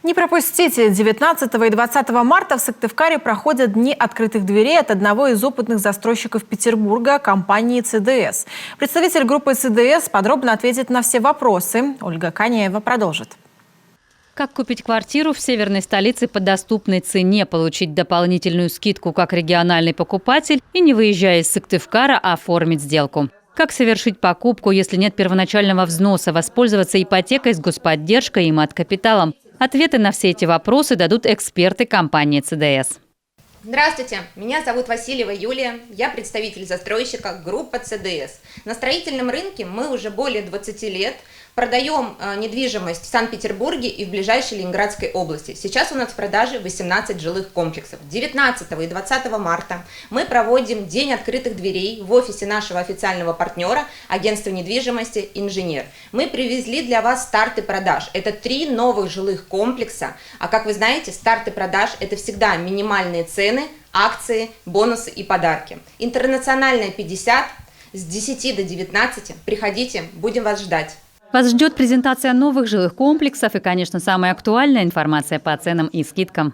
Не пропустите! 19 и 20 марта в Сыктывкаре проходят Дни открытых дверей от одного из опытных застройщиков Петербурга – компании ЦДС. Представитель группы ЦДС подробно ответит на все вопросы. Ольга Канеева продолжит. Как купить квартиру в северной столице по доступной цене, получить дополнительную скидку как региональный покупатель и, не выезжая из Сыктывкара, оформить сделку. Как совершить покупку, если нет первоначального взноса, воспользоваться ипотекой с господдержкой и мат-капиталом? Ответы на все эти вопросы дадут эксперты компании ЦДС. Здравствуйте, меня зовут Васильева Юлия, я представитель застройщика группы ЦДС. На строительном рынке мы уже более 20 лет продаем недвижимость в Санкт-Петербурге и в ближайшей Ленинградской области. Сейчас у нас в продаже 18 жилых комплексов. 19 и 20 марта мы проводим День открытых дверей в офисе нашего официального партнера, агентства недвижимости «Инженер». Мы привезли для вас старты продаж. Это 3 новых жилых комплекса. А как вы знаете, старты продаж – это всегда минимальные цены, акции, бонусы и подарки. Интернациональная 50, с 10 до 19. Приходите, будем вас ждать. Вас ждет презентация новых жилых комплексов и, конечно, самая актуальная информация по ценам и скидкам.